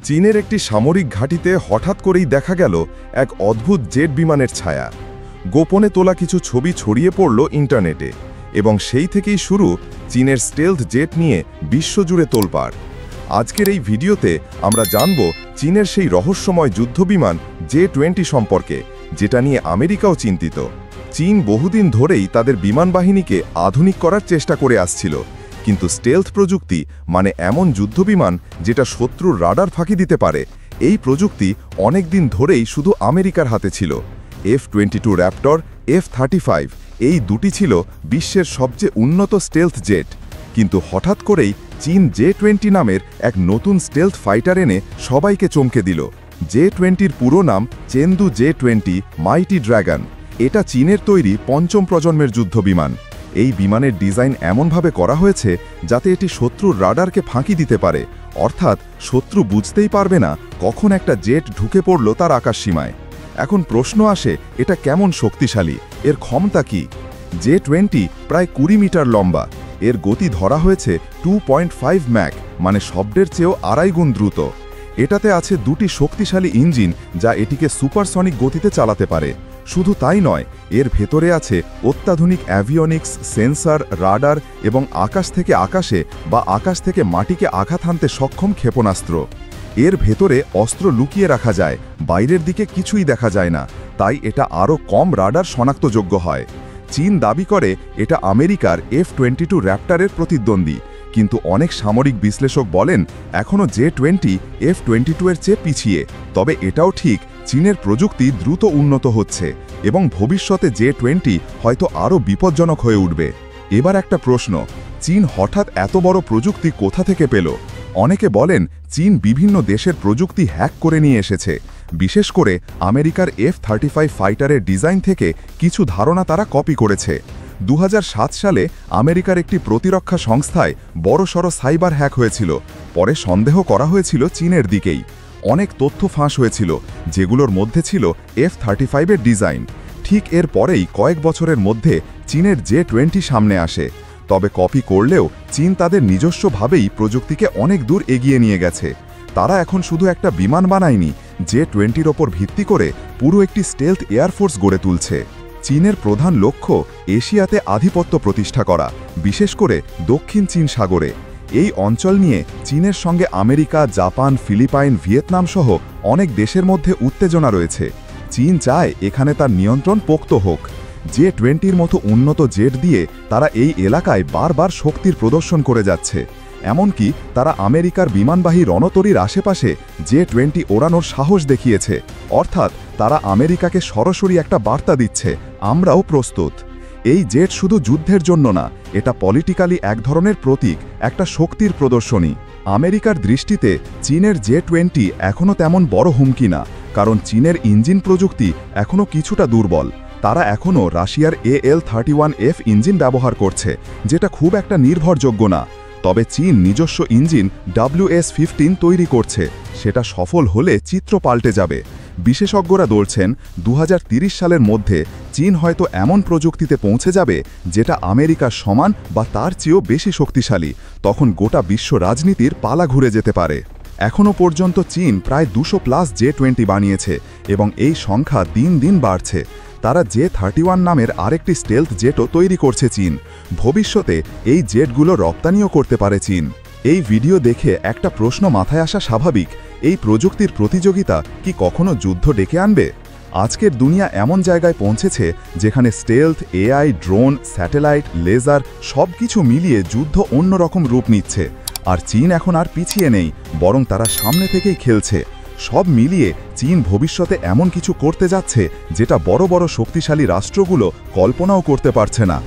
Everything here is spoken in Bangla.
চীনের একটি সামরিক ঘাঁটিতে হঠাৎ করেই দেখা গেল এক অদ্ভুত জেট বিমানের ছায়া। গোপনে তোলা কিছু ছবি ছড়িয়ে পড়ল ইন্টারনেটে, এবং সেই থেকেই শুরু চীনের স্টেলথ জেট নিয়ে বিশ্বজুড়ে তোলপাড়। আজকের এই ভিডিওতে আমরা জানব চীনের সেই রহস্যময় যুদ্ধবিমান J-20 সম্পর্কে, যেটা নিয়ে আমেরিকাও চিন্তিত। চীন বহুদিন ধরেই তাদের বিমান বাহিনীকে আধুনিক করার চেষ্টা করে আসছিল, কিন্তু স্টেলথ প্রযুক্তি মানে এমন যুদ্ধবিমান যেটা শত্রুর রাডার ফাঁকি দিতে পারে, এই প্রযুক্তি অনেক দিন ধরেই শুধু আমেরিকার হাতে ছিল। F-22 র্যাপটর, F-35 এই দুটি ছিল বিশ্বের সবচেয়ে উন্নত স্টেলথ জেট। কিন্তু হঠাৎ করেই চীন J-20 নামের এক নতুন স্টেলথ ফাইটার এনে সবাইকে চমকে দিল। J-20-র পুরো নাম চেংদু J-20 মাইটি ড্র্যাগন। এটা চীনের তৈরি পঞ্চম প্রজন্মের যুদ্ধবিমান। এই বিমানের ডিজাইন এমনভাবে করা হয়েছে যাতে এটি শত্রুর রাডারকে ফাঁকি দিতে পারে, অর্থাৎ শত্রু বুঝতেই পারবে না কখন একটা জেট ঢুকে পড়ল তার আকাশসীমায়। এখন প্রশ্ন আসে, এটা কেমন শক্তিশালী, এর ক্ষমতা কি? J-20 প্রায় 20 মিটার লম্বা। এর গতি ধরা হয়েছে 2.5 ম্যাক, মানে শব্দের চেয়েও 2.5 গুণ দ্রুত। এটাতে আছে দুটি শক্তিশালী ইঞ্জিন যা এটিকে সুপারসনিক গতিতে চালাতে পারে। শুধু তাই নয়, এর ভেতরে আছে অত্যাধুনিক অ্যাভিওনিক্স, সেন্সর, রাডার এবং আকাশ থেকে আকাশে বা আকাশ থেকে মাটিকে আঘাত হানতে সক্ষম ক্ষেপণাস্ত্র। এর ভেতরে অস্ত্র লুকিয়ে রাখা যায়, বাইরের দিকে কিছুই দেখা যায় না, তাই এটা আরও কম রাডার শনাক্তযোগ্য হয়। চীন দাবি করে এটা আমেরিকার F-22 র্যাপটরের প্রতিদ্বন্দ্বী, কিন্তু অনেক সামরিক বিশ্লেষক বলেন এখনও J-20 F-22 এর চেয়ে পিছিয়ে। তবে এটাও ঠিক, চীনের প্রযুক্তি দ্রুত উন্নত হচ্ছে এবং ভবিষ্যতে J-20 হয়তো আরও বিপজ্জনক হয়ে উঠবে। এবার একটা প্রশ্ন, চীন হঠাৎ এত বড় প্রযুক্তি কোথা থেকে পেল? অনেকে বলেন চীন বিভিন্ন দেশের প্রযুক্তি হ্যাক করে নিয়ে এসেছে। বিশেষ করে আমেরিকার F-35 ফাইটারের ডিজাইন থেকে কিছু ধারণা তারা কপি করেছে। 2007 সালে আমেরিকার একটি প্রতিরক্ষা সংস্থায় বড়সড় সাইবার হ্যাক হয়েছিল। পরে সন্দেহ করা হয়েছিল চীনের দিকেই। অনেক তথ্য ফাঁস হয়েছিল, যেগুলোর মধ্যে ছিল F-35 এর ডিজাইন। ঠিক এর পরেই কয়েক বছরের মধ্যে চীনের J-20 সামনে আসে। তবে কপি করলেও চীন তাদের নিজস্বভাবেই প্রযুক্তিকে অনেক দূর এগিয়ে নিয়ে গেছে। তারা এখন শুধু একটা বিমান বানায়নি, J-20-র ওপর ভিত্তি করে পুরো একটি স্টেলথ এয়ারফোর্স গড়ে তুলছে। চীনের প্রধান লক্ষ্য এশিয়াতে আধিপত্য প্রতিষ্ঠা করা, বিশেষ করে দক্ষিণ চীন সাগরে। এই অঞ্চল নিয়ে চীনের সঙ্গে আমেরিকা, জাপান, ফিলিপাইন, ভিয়েতনাম সহ অনেক দেশের মধ্যে উত্তেজনা রয়েছে। চীন চায় এখানে তার নিয়ন্ত্রণ পোক্ত হোক। J-20-র মতো উন্নত জেট দিয়ে তারা এই এলাকায় বারবার শক্তির প্রদর্শন করে যাচ্ছে। এমনকি তারা আমেরিকার বিমানবাহী রণতরীর আশেপাশে J-20 ওড়ানোর সাহস দেখিয়েছে। অর্থাৎ তারা আমেরিকাকে সরাসরি একটা বার্তা দিচ্ছে, আমরাও প্রস্তুত। এই জেট শুধু যুদ্ধের জন্য না, এটা পলিটিক্যালি এক ধরনের প্রতীক, একটা শক্তির প্রদর্শনী। আমেরিকার দৃষ্টিতে চীনের J-20 এখনও তেমন বড় হুমকি না, কারণ চীনের ইঞ্জিন প্রযুক্তি এখনও কিছুটা দুর্বল। তারা এখনও রাশিয়ার AL-31F ইঞ্জিন ব্যবহার করছে, যেটা খুব একটা নির্ভরযোগ্য না। তবে চীন নিজস্ব ইঞ্জিন WS-15 তৈরি করছে। সেটা সফল হলে চিত্র পাল্টে যাবে। বিশেষজ্ঞরা বলছেন 2030 সালের মধ্যে চীন হয়তো এমন প্রযুক্তিতে পৌঁছে যাবে যেটা আমেরিকার সমান বা তার চেয়েও বেশি শক্তিশালী। তখন গোটা বিশ্ব রাজনীতির পালা ঘুরে যেতে পারে। এখনও পর্যন্ত চীন প্রায় 200+ J-20 বানিয়েছে এবং এই সংখ্যা দিন দিন বাড়ছে। তারা J-31 নামের আরেকটি স্টেলথ জেটও তৈরি করছে চীন। ভবিষ্যতে এই জেটগুলো রপ্তানিও করতে পারে চীন। এই ভিডিও দেখে একটা প্রশ্ন মাথায় আসা স্বাভাবিক, এই প্রযুক্তির প্রতিযোগিতা কি কখনো যুদ্ধ ডেকে আনবে? আজকের দুনিয়া এমন জায়গায় পৌঁছেছে যেখানে stealth, AI, drone, satellite, laser সব কিছু মিলিয়ে যুদ্ধ অন্যরকম রূপ নিচ্ছে। আর চীন এখন আর পিছিয়ে নেই, বরং তারা সামনে থেকেই খেলছে। সব মিলিয়ে চীন ভবিষ্যতে এমন কিছু করতে যাচ্ছে যেটা বড় বড় শক্তিশালী রাষ্ট্রগুলো কল্পনাও করতে পারছে না।